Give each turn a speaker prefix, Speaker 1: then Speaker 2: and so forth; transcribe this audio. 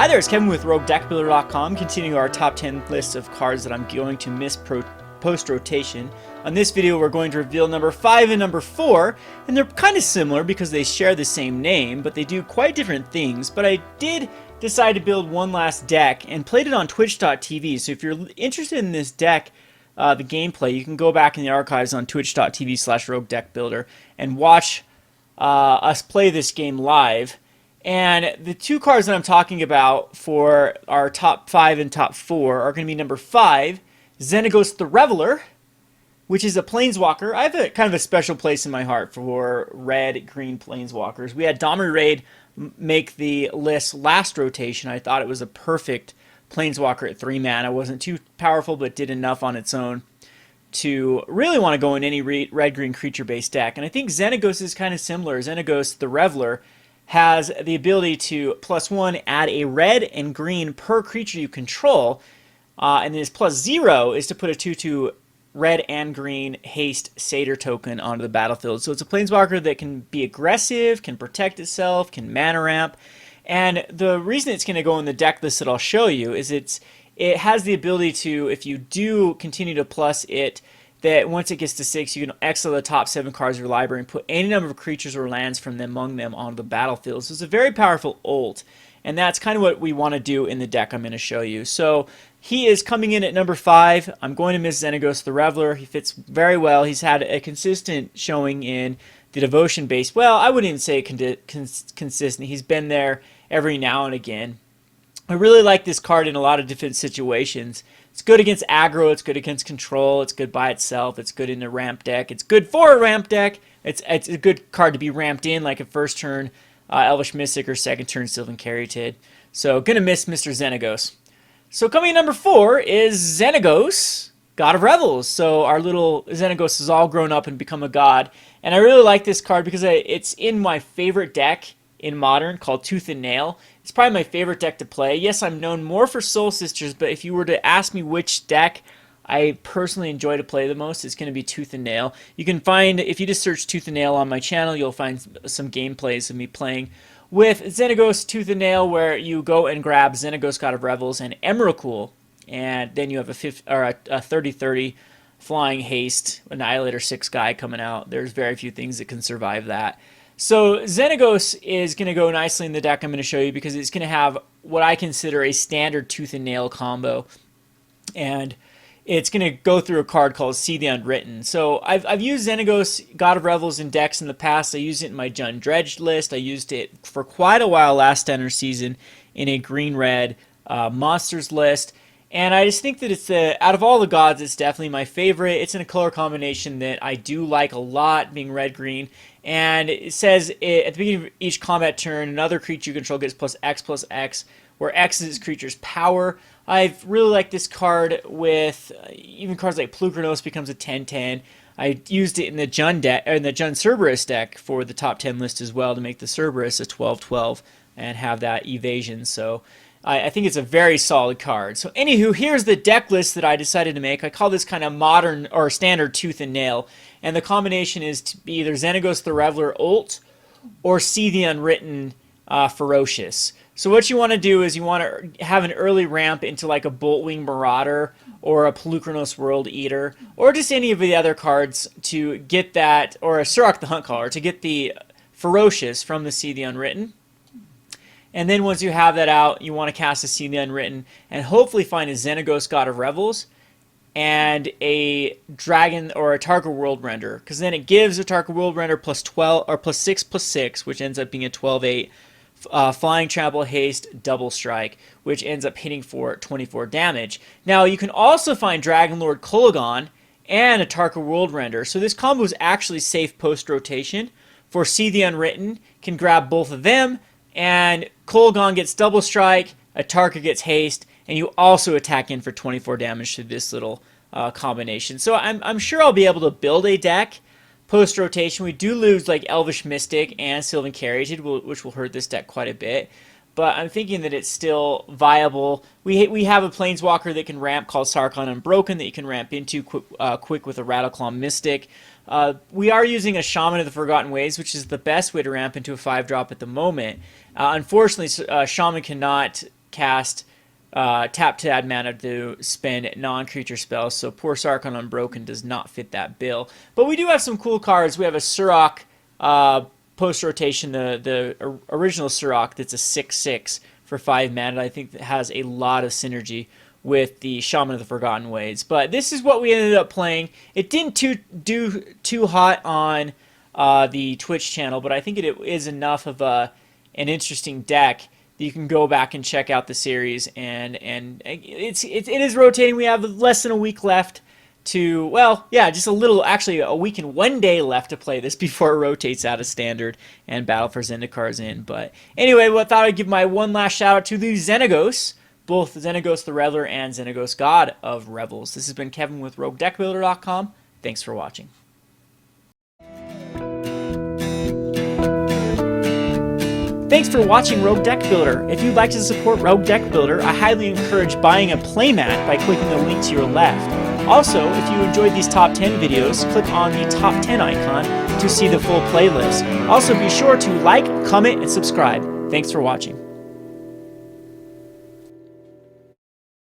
Speaker 1: Hi there, it's Kevin with RogueDeckBuilder.com, continuing our top 10 list of cards that I'm going to miss post-rotation. On this video, we're going to reveal number 5 and number 4, and they're kind of similar because they share the same name, but they do quite different things. But I did decide to build one last deck and played it on Twitch.tv, so if you're interested in this deck, the gameplay, you can go back in the archives on twitch.tv/RogueDeckBuilder and watch us play this game live. And the two cards that I'm talking about for our top 5 and top 4 are going to be number 5, Xenagos the Reveler, which is a Planeswalker. I have a kind of a special place in my heart for red-green Planeswalkers. We had Domri Raid make the list last rotation. I thought it was a perfect Planeswalker at 3 mana. It wasn't too powerful, but did enough on its own to really want to go in any red-green creature-based deck. And I think Xenagos is kind of similar. Xenagos the Reveler has the ability to +1 add a red and green per creature you control, and then his +0 is to put a 2/2 red and green haste satyr token onto the battlefield. So it's a Planeswalker that can be aggressive, can protect itself, can mana ramp, and the reason it's going to go in the deck list that I'll show you is it has the ability to, if you do continue to plus it, that once it gets to 6, you can exile the top 7 cards of your library and put any number of creatures or lands from among them onto the battlefield. So it's a very powerful ult, and that's kind of what we want to do in the deck I'm going to show you. So he is coming in at number 5. I'm going to miss Xenagos the Reveler. He fits very well. He's had a consistent showing in the devotion base. Well, I wouldn't even say consistent. He's been there every now and again. I really like this card in a lot of different situations. It's good against aggro, it's good against control, it's good by itself, it's good in a ramp deck, it's good for a ramp deck, it's a good card to be ramped in like a first turn Elvish Mystic or second turn Sylvan Caryatid. So gonna miss Mr. Xenagos. So coming in number 4 is Xenagos, God of Revels. So our little Xenagos has all grown up and become a god. And I really like this card because it's in my favorite deck in Modern called Tooth and Nail. It's probably my favorite deck to play. Yes, I'm known more for Soul Sisters, but if you were to ask me which deck I personally enjoy to play the most, it's going to be Tooth and Nail. You can find, if you just search Tooth and Nail on my channel, you'll find some gameplays of me playing with Xenagos Tooth and Nail, where you go and grab Xenagos God of Revels and Emrakul, and then you have a 30/30 flying haste Annihilator 6 guy coming out. There's very few things that can survive that. So Xenagos is going to go nicely in the deck I'm going to show you because it's going to have what I consider a standard Tooth and Nail combo. And it's going to go through a card called See the Unwritten. So I've used Xenagos God of Revels in decks in the past. I used it in my Jund Dredged list. I used it for quite a while last standard season in a green-red monsters list. And I just think that it's out of all the gods, it's definitely my favorite. It's in a color combination that I do like a lot, being red-green. And it says at the beginning of each combat turn, another creature you control gets +X/+X, where X is its creature's power. I really like this card with even cards like Plukernos becomes a 10/10. I used it in the Jund deck, or in the Jund Cerberus deck for the top 10 list as well to make the Cerberus a 12/12 and have that evasion. So I think it's a very solid card. So anywho, here's the deck list that I decided to make. I call this kind of modern or standard Tooth and Nail. And the combination is to be either Xenagos the Reveler ult or See the Unwritten Ferocious. So what you want to do is you want to have an early ramp into like a Boltwing Marauder or a Polukranos World Eater or just any of the other cards to get that, or a Surrak the Huntcaller to get the Ferocious from the See the Unwritten. And then once you have that out, you want to cast a See the Unwritten and hopefully find a Xenagos God of Revels and a Dragon or a Tarka World Render, because then it gives a Tarka World Render +12 or +6/+6, which ends up being a 12/8 flying trample haste double strike, which ends up hitting for 24 damage. Now you can also find Dragon Lord Kolaghan and a Tarka World Render, so this combo is actually safe post rotation. For See the Unwritten, can grab both of them, and Kolaghan gets double strike, a Tarka gets haste, and you also attack in for 24 damage to this little combination. So I'm sure I'll be able to build a deck post-rotation. We do lose like Elvish Mystic and Sylvan Caryatid, which will hurt this deck quite a bit. But I'm thinking that it's still viable. We have a Planeswalker that can ramp called Sarkhan Unbroken that you can ramp into quick with a Rattleclaw Mystic. We are using a Shaman of the Forgotten Ways, which is the best way to ramp into a 5-drop at the moment. Unfortunately, Shaman cannot cast tap to add mana to spend non-creature spells, so poor Sarkhan Unbroken does not fit that bill. But we do have some cool cards. We have a Surrak post-rotation, the original Surrak that's a 6/6 for 5 mana. I think that has a lot of synergy with the Shaman of the Forgotten Ways. But this is what we ended up playing. It didn't do too hot on the Twitch channel, but I think it is enough of an interesting deck that you can go back and check out the series, and it is rotating. We have less than a week left to, well, yeah, just a little, actually a week and 1 day left to play this before it rotates out of Standard and Battle for Zendikar in. But anyway, I thought I'd give my one last shout out to the Xenagos, both Xenagos the Reveler and Xenagos God of Revels. This has been Kevin with RogueDeckBuilder.com. Thanks for watching. Thanks for watching Rogue Deck Builder. If you'd like to support Rogue Deck Builder, I highly encourage buying a playmat by clicking the link to your left. Also, if you enjoyed these top 10 videos, click on the top 10 icon to see the full playlist. Also, be sure to like, comment, and subscribe. Thanks for watching.